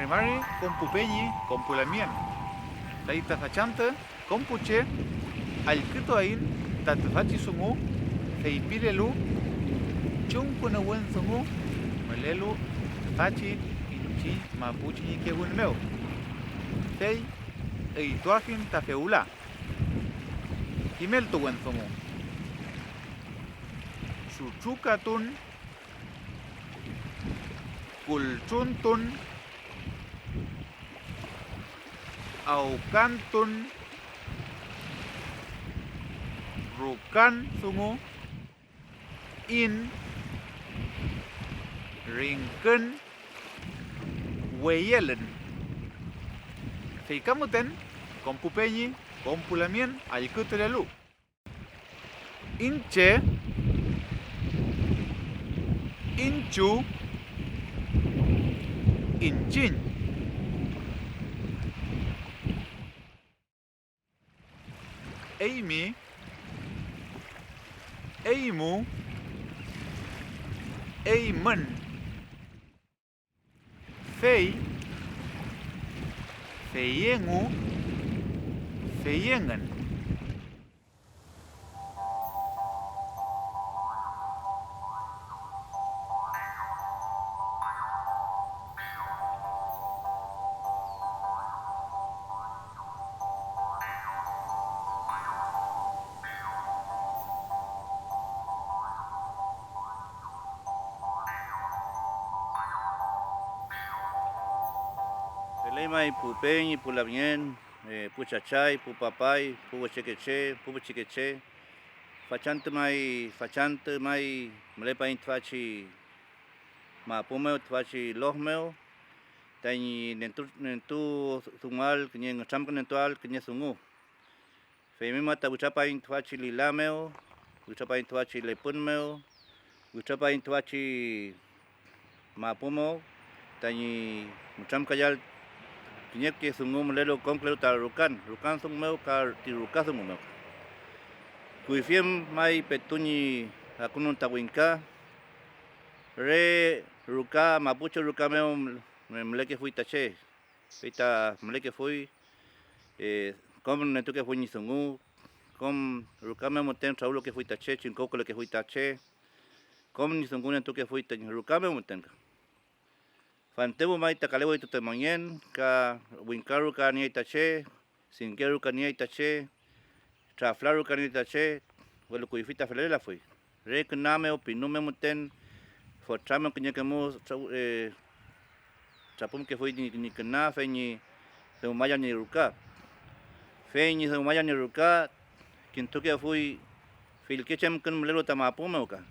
Mari kompupeñi kompulamien. Taita fachanta kompuche alkito ain tatfachi sungu feipilelu chunkuna wen sungu malelu fachi inchi mapuchi ni ke meu. Tei eituafin tafeula. Himel tu wen sungu. Chuchukatun kulchuntun aukantun rukan sungu in ringken weyelen feikamuten kompupeñi kompulamien alkutelelu inche inchu inchin eimi eimu eimen fei feyengu feyengen Telemay pupeñi pulamien puchachay pupapay puchequeche puchequeche fachante may mlepa intfachi mapumeo tfachi lohmeo tani nentu sumal kinen chamkan nentual kinen sungu femima tabuchapa intfachi lilameo uchapa intfachi lepunmeo uchapa intfachi mapumo tani mucham kayal kinyek ke sungu melelo komplero tarukan sungmeo kar tiruka sungmeo kuifiem mai petuni akunun tawinka re ruka mapuche ruka meo mleke fui tache pita mleke fui kom netu ke fui ni sungu kom ruka meo moten traulo ke fui tache chinkoko le ke fui tache kom ni sungu netu ke fui tache ruka meo moten Fantebo mai takalewo itu temanyen ka winkaru ka ni itache singeru ka ni itache traflaru ka ni itache welo kuifita felela foi rekname opinume muten fotrame kenya kemo chapum ke foi ni kana feni de maya ni ruka feni de maya ni ruka kintuke foi filkechem kun mlelo tamapumeo ka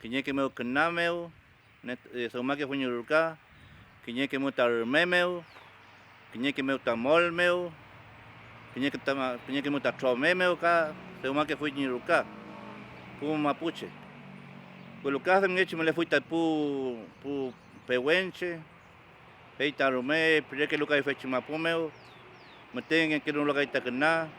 kenya kemo kanameo net somake foi ni ruka kinya ke mutar memeu kinya ke mutar molmeu kinya ke mutar tromemeu ka tema ke fui ni ruka pu mapuche colocar ngechi me le fui pu pewenche peita rome pre que luka fechi mapumeu meten que no luka itakna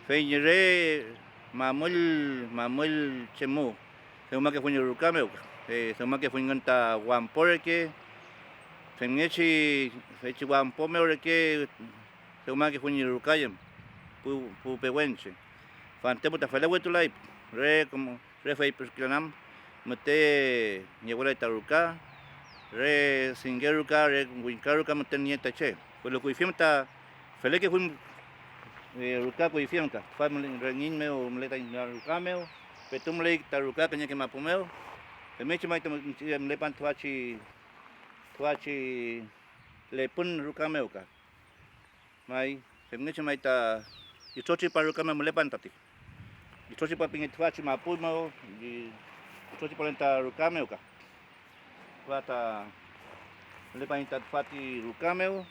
fenyere mamul chemu tema ke fui ni ruka meu tema ke fui nganta wamporeke Fengechi fechi wampome oreke tema que fue ni rukayem pu pewenche fantemo ta fele wetulai re como re fei perklanam mete niewala taruka re singeruka re winkaruka mete nieta che pues lo que hicimos fele que fue ruka ko hicimos family rengin me o mleta ruka me petum le taruka kanya que mapumeo mechi mai me lepan twachi lepun rukameo ka mai femneche mai ta itochi pa rukameo mlepan tati itochi pa pingit fachi mapumo itochi pa lenta rukameo ka wata mlepan tat fati rukameo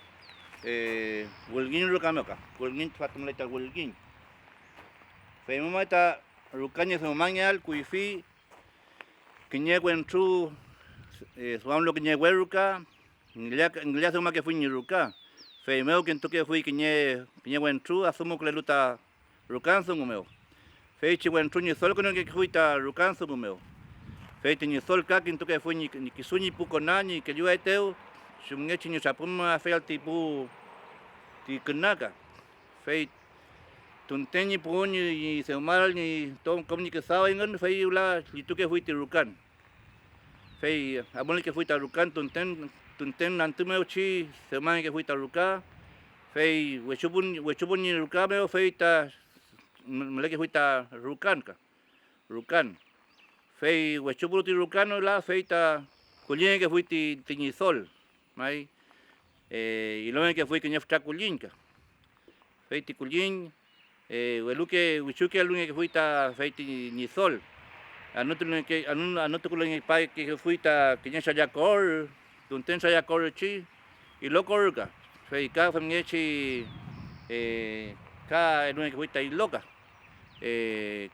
wulgin rukameo ka wulgin fati mleta wulgin femo mai ta rukanye somanyal kuifi kinyegwen tru suam lo que ruka nglia suma que fui ni ruka fe meu que toque fui que wen tru asumo que luta rukan sungu meu fe chi wen tru ni sol que fui ta rukan sungu meu fe ni sol ka que toque fui ni kisuni puko nani que yo eteu Sumngechi ni sapuma fel tipu ti kenaka. Fei tunteñi puñi y seumal ni tom komni que sabe ngan fei ula litu que fui tirukan. Fei amol que fui tarukan tunten nantume uchi seumal que fui taruka. Fei wechubun ni ruka me fei ta mele que fui ta rukan ka. Rukan. Fei wechubun ti rukan la fei ta kulien que fui ti tiñizol. Mai y lo que fui que nyafta kulinka. Fei ti kulin weluke wichuke alunge que fui ta fei ti nizol. Anoto kulin pai que fui ta que nyasha yakor, tunten sa yakor chi y lo korka. Fei ka famngechi ka alunge que fui ta iloka.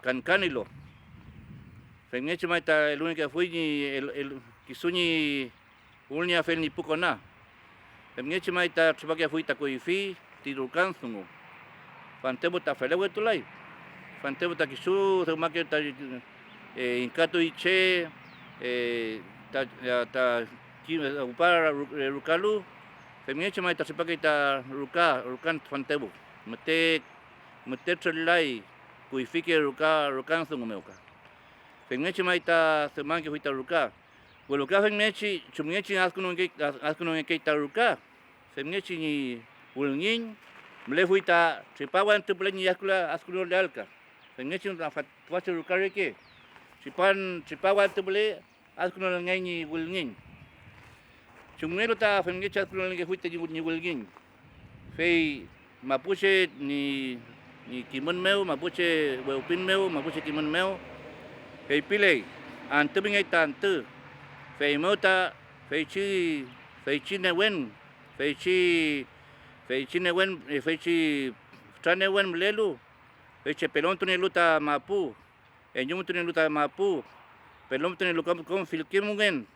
Kankanilo. Famngechi mai ta alunge que fui ni el kisuni ulnia fel ni pukona. Famngechi mai ta chupake fui ta kuifi ti rukansungu. Fantebo ta felewe tulai. Fantebo ta kisu rumake ta inkatu iche ta upara rukalu. Famngechi mai ta chupake ta rukan fantebo. Mete chelai kuifi ke rukansungu meuka. Famngechi mai ta semang ke fui ta ruka. Bueno, que famngechi chumngechi askuno ke ta ruka. Famngechi ni ulngin mle fui ta chipawan tu pleni askuno lealka. Famngechi na fatwache rukare ke. Chipawan tu ple askuno ngani ulngin. Chumngelo ta famngechi askuno ke fui ta ni ulngin. Fei mapuche ni kimon meu, mapuche weupin meu, mapuche kimon meu. Fei pile antu bingai tantu. Fei mota fei chi newen fei chi newen fei chi tranewen mlelu fei che pelon tu luta mapu enyum tu luta mapu pelon tu luka kon filkimungen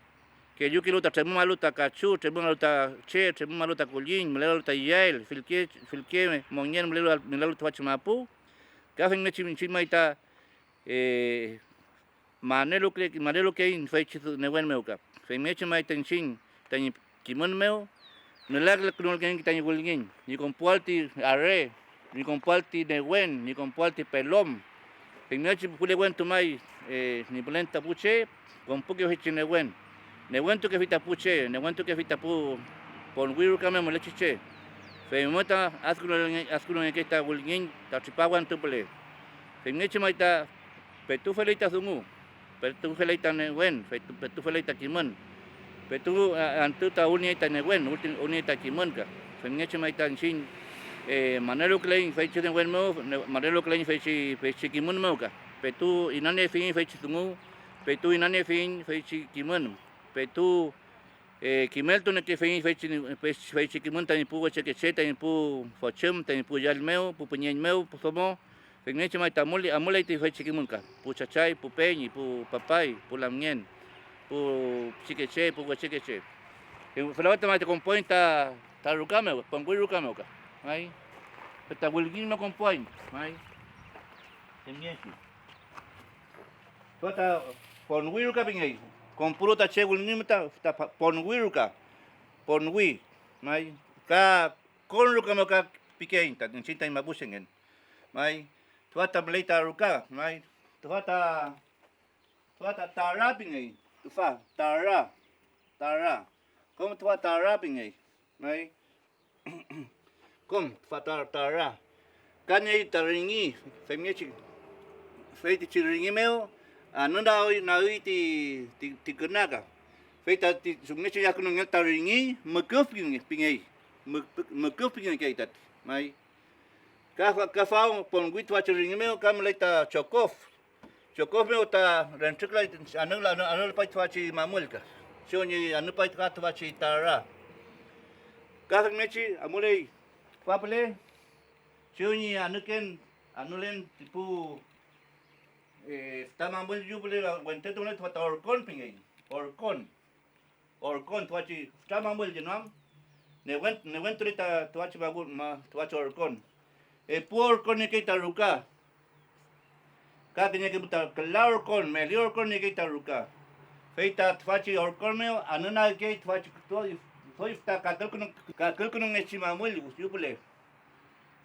que yuki luta temu maluta kachu temu maluta che temu maluta kulin mlelu luta yael filke monyen mlelu tuach mapu ka fen mechi maita manelo que in fei chi newen meuka fei mechi mai tenchin tan kimon meu no lag la kunol gen tan wulgin ni compualti arre ni compualti newen ni compualti pelom fei mechi pule wen tu mai ni plenta puche con poco hechi newen tu que fita puche newen tu que fita pu pon wiru kame mo lechiche fei mota askuno que ta wulgin ta chipawan tu pule fei mechi mai ta petu felita sungu petu felita newen petu felita kimon petu antu ta uni ta newen uni ta kimon ka fengeche mai tan sin manelo klein fechi newen mo manelo klein fechi kimon mo ka petu inane fin fechi tungu petu inane fin fechi kimon petu kimel tu ne que fechi kimon tan pu weche que che tan pu fochem tan pu yalmeo pu penyen meu pu somo fengeche mai ta amole ti fechi kimon ka pu chachai pu peñi pu papai pu lamien pu chiqueche pu wechequeche felawata mai te compoin ta rukame pongui rukame ka ai ta wulgin ma compoin ai temiechi tota pongui rukame ngai con puro ta che wulgin ta pongui ruka pongui ai ka con rukame ka pikein ta cinta mabusengen ai tota mleita ruka ai tota tarabingai fa tara kom tua tara pingai mai kom fa tara kanei taringi femiechi feiti chiringi meu anunda naui ti kenaga feita ti sumnechi yakuno ngel taringi mekuf pingai mekuf pingai kaitat mai ka fa pongui tua chiringi meu kam leita chokov meu ta rentrikla anul pai tuachi mamulka. Sioni anu pai tuachi tara. Ka mechi amulei papale. Sioni anuken anulen tipu tamambul jubule wente tu net tuata orkon pingai. Orkon tuachi tamambul jenam. Ne went tuachi bagul tuachi orkon. Pu orkon ne kita ruka. Ka tiene que butar claro con melior con ne kita ruka. Feita tfachi orkon meu anuna ke tfachi to soy ta kakal kunong echimamuel yupule.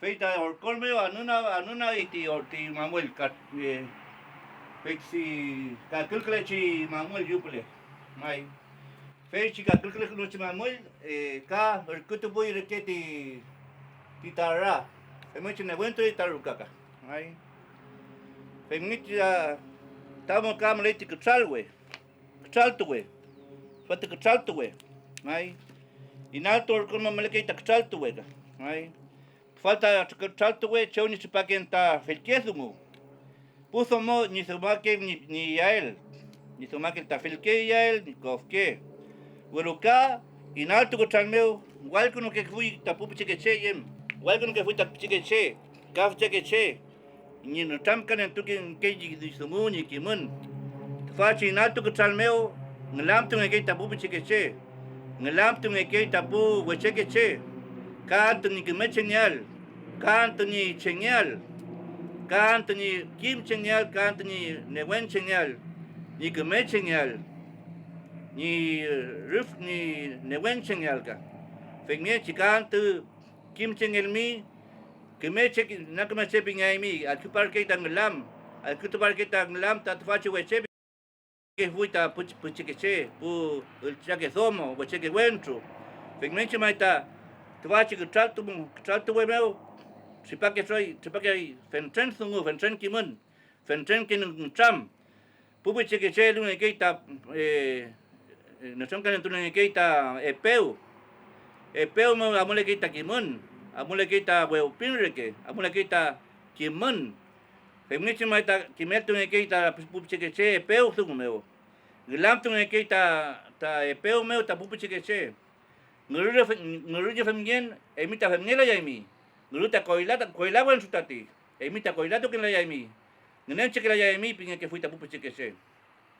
Feita orkolme anuna iti orti mamuel kat feksi kakal klechi mamuel yupule. Mai. Fechi kakal klechi mamuel ka erkutubu ireketi titara. Femechi nebuento itarukaka. Mai. Femnichi tamo kamaleti kchalwe. Kchaltuwe. Fate kchaltuwe. Mai. Inalto orkolme maleke kchaltuwe. Mai. Falta kchaltuwe choni chipakenta felkesumu. Puso mo ni sumake ni yael. Ni sumake ta felke yael ni kofke. Weruka inalto kchalmeu walkuno ke fui tapupi chekeche yem. Walkuno ke fui tapupi chekeche. Kaf chekeche. Ni no tamkan entukin keji di sumu ni kimun. Fachi inalto kchalmeu ngelamtu ngeke tapupi chekeche. Ngelamtu ngeke tapu wechekeche. Kanto ni kemechenyal. Kanto ni chenyal. Kanto ni kim chenyal. Kanto ni newen chenyal. Ni kemechenyal. Ni ruf ni newen chenyal ka. Fengme chikanto kim chenyal mi. Kemeche na kemeche pingay mi. Al kupar kita ngelam. Al kupar kita ngelam tatfachi weche. Que fuita puchikeche. Pu chake somo. Weche wentro. Fengme chimaita. Twachi kchaltu wemeu. Sipake fentren sungu, fentren kimun, fentren kinung cham. Pupi chekeche lunge keita, nasongkan lunge keita epeu. Epeu mo amule keita kimun, amule keita weu pinreke, amule keita kimun. Femnichi maita kimetu nge keita pupi chekeche epeu sungu meu. Gilam tu nge keita ta epeu meu ta pupi chekeche. Nguruja femgen, emita femgela yaimi. Nguruta koila wan sutati. Emita koila to ken la yaimi. Ngenen chekela yaimi pinga ke fuita pupu chekese.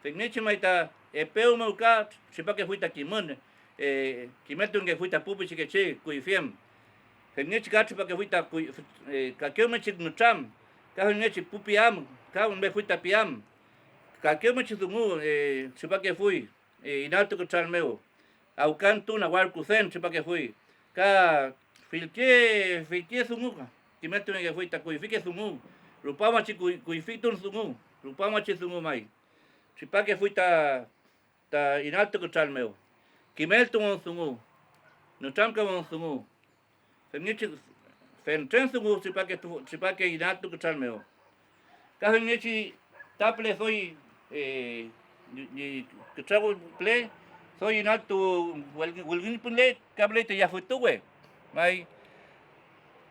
Fegneche maita epeu mauka sepa ke fuita kimon. Kimetu nge fuita pupu chekese kuifiem. Fegneche ka sepa ke fuita ka keume chik nucham. Ka fegneche pupiam, ka unbe fuita piam. Ka keume chitungu sepa ke fui. Inalto ko chalmeo. Aukan tu na war kusen sepa ke fui. Ka filke sungu. Kimetu nge fuita kuifike sungu. Rupama chi kuifitun sungu. Rupama chi sungu mai. Sepa ke fuita ta inalto ko chalmeo. Kimeltu mon sungu. Nucham ka mon sungu. Fengneche fentren sungu sepa ke inalto ko chalmeo. Ka fengneche taple soy ni kchago ple soy inalto walgin punle kable te yafutu we mai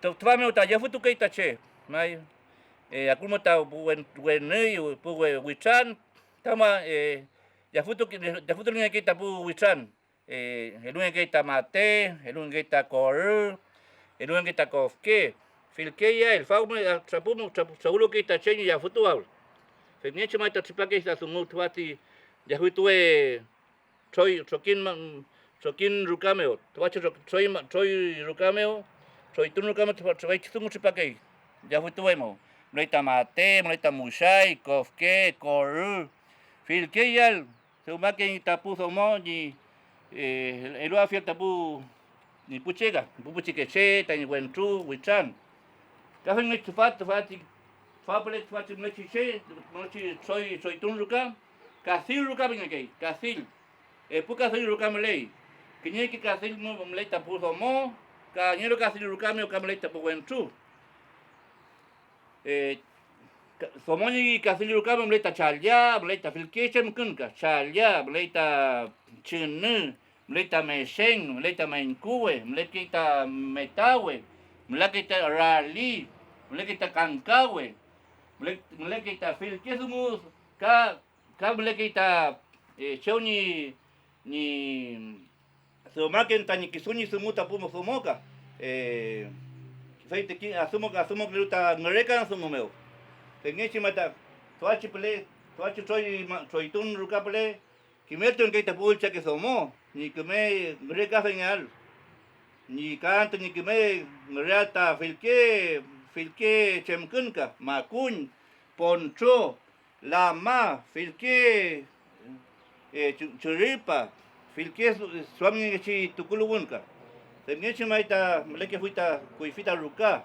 to tvame ta yafutu kai ta che mai akulmo ta buen nei pu wichan tama yafutu ni kai ta pu wichan elun kai ta mate elun kai ta kor elun kai ta kofke filkeya el faume trapumo seguro kai ta che yafutu al Fengneche mai ta tsipake sa sungu twati yahutue chokin rukameo. Twachi choi rukameo. Choi tun rukameo twai sungu tsipake. Yahutue mo. Mleita mate, mleita mushai, kofke, koru. Filke yal. Sumake tapu somo ni elua fiel tapu ni puchega. Puchikeche, tani wentru, wichan. Kafeng me twati Fapele twati mlechiche, mlechi soy tun ruka, kasil ruka bingake, kasil. Puka kasil ruka mlei. Kinye ki kasil mo mleita puso mo, ka nyero kasil ruka me ka mleita po wentru. Somoni kasil ruka me mleita chalya, mleita filkeche mkunka, chalya, mleita chinu, mleita mesheng, mleita mainkuwe, mleita metawe, mleita rali, mleita kankawe. Mlekita fil kesumus ka mlekita choni ni somaken tani kisuni sumuta pumo somoka feite ki asumo luta ngereka sumomeo tengechi mata twachi choi tun ruka pele kimeto ngeita pulcha ke somo ni keme ngereka fenyal ni kanto ni keme ngerata filke chemkunka, makun, poncho, lama, filke churipa, filke suami ngechi tukulubun ka. Ngechi maita meleke fuita kuifita ruka.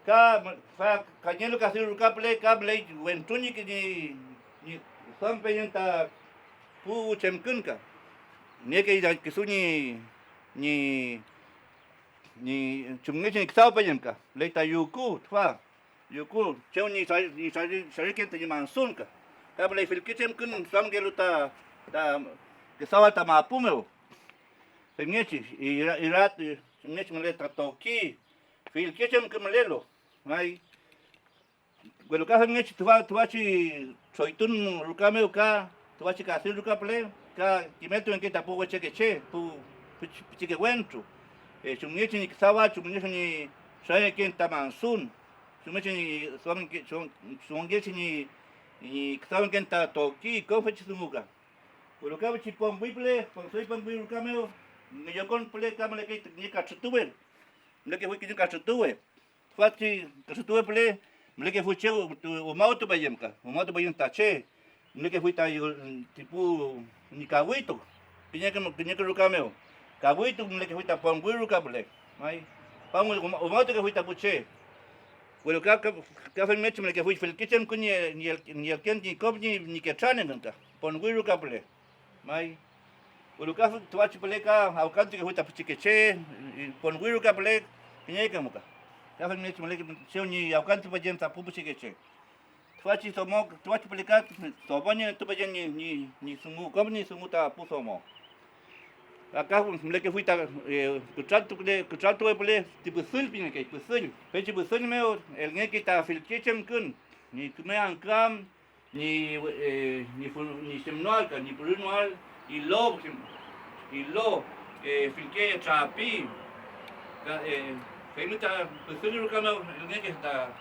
Ka fa kanyelo ka ruka ple ka ble wentuni ki ni sampai yang ta pu chemkun ka. Neke ida kisuni ni chumngechi ni ksao pa ka. Le ta yuku fa. Yuku cheu ni sari kente ni mansun ka. Ka ble filke chemkun suam gelu ta kesawa ta mapumeo. Ngechi irat ngechi mele ta toki. Filke chemkun melelo. Mai bueno ka ngechi tuachi choitun rukameo ka tuachi ka sin rukaple ka kimeto en que tapo cheque pu chique wentro chumngechi ni sawa chumngechi ni sabe quién ta mansun chumngechi ni songechi ni saben quién ta toki ko fechi sumuga bueno ka chi pom bible pom soy pom bible rukameo ni yo con ple ka mele que ni ka chutuben le que fue que ni ka chutube fati ka chutube ple mele que fue cheo o mauto bayemka o mauto bayem tache mele que fue ta tipo ni kabuito pinya que rukameo kabuito mele que fue ta pom biru kable mai pam o mauto que fue ta puche bueno ka fe meche mele que fue fel kitchen kun ni el ken ni kopni ni que chanen nta pom biru kable mai bueno ka tuachi ple ka au kanti que fue ta puche pom biru kable pinya que muka ka fe meche mele que cheo ni au kanti bayem ta puche che tuachi somo tuachi pelika sobanya tu bajen ni sungu komni sungu ta pusomo acá mle que fui ta kuchaltu pele tipo sul pine que sul pechi sul meo el nge que ta filchem kun ni kume ankam ni semnoal ka ni prunual y lo filke chapi ka femita sul rukameo el nge que ta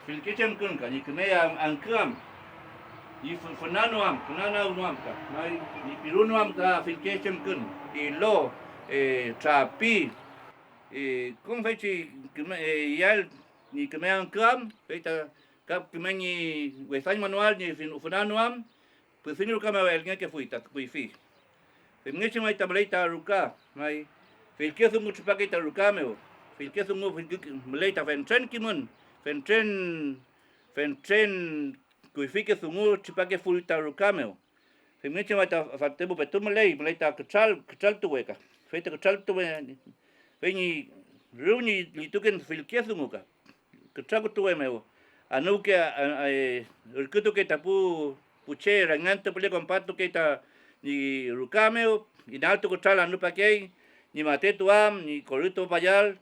filkichem kun ka ni kume ankam ni funanoam ka ni pirunoam ka filkichem kun y lo trapi kun fechi kume yal ni kume ankam feita ka kume ni wesan manual ni funanoam pues finur kama el que fuita kuifi femngechi mai tableita ruka mai filkesu mucho pakita rukameo filkesu mu mleita fentren kimun fentren kuifike sungu chipake fulta rukameo femngechi mai ta fatebo petum lei mleita kchal tuweka feita kchal tuwe feni runi lituken filkesu muka kchal tuwemeo anuke urkutu que tapu puche rangante pele compacto que ta ni rukameo y nalto kchal anu pakei ni matetuam ni corrito payal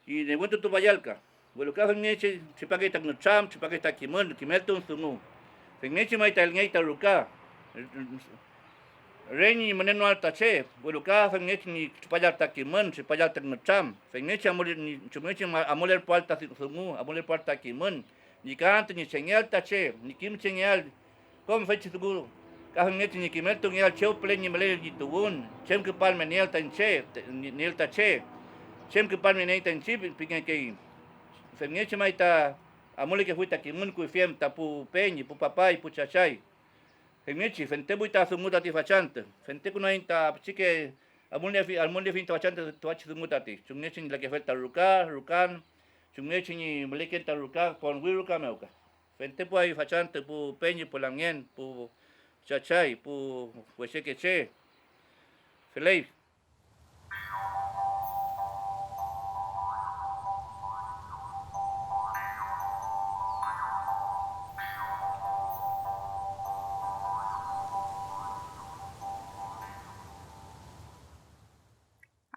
y de vuelto tu payalka bueno ka fengeche chipake ta ngcham chipake ta kimelton sunu fengeche mai ta ngeta ruka reni meneno alta che bueno ka fengeche ni chipayal ta chipayal ta ngcham fengeche amol ni chumeche amoler palta sunu amoler palta kimen ni canto ni señal ta che ni kim señal como feche sunu ka fengeche ni kimelton yal cheu pleni mele ni tubun chem que palme ni alta che ni alta che chem que palme ni alta che pinga que femngeche mai ta amole que fuita kimun ku fiem tapu peñi pu papai pu chachai femngeche fente buita sumuta ti fachante fente kuno inta chike amole fin fachante tuachi sumuta ti chumneche la que falta rukan chumneche ni mleke ta ruka con wiruka meuka fente pu ai fachante pu peñi pu langien pu chachai pu huecheque che felei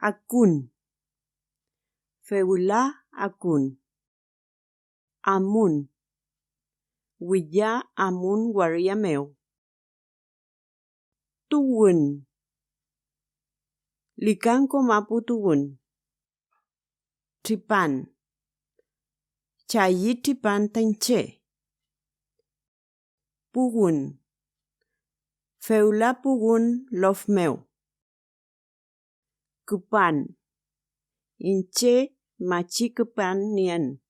Akun. Feula akun. Amun. Willa amun wariameo. Tuwun. Likanko mapu tuwun. Tipan. Chayi tipan tanche. Pugun. Feula pugun lofmeo. Kupan. Inche machi kupan nian.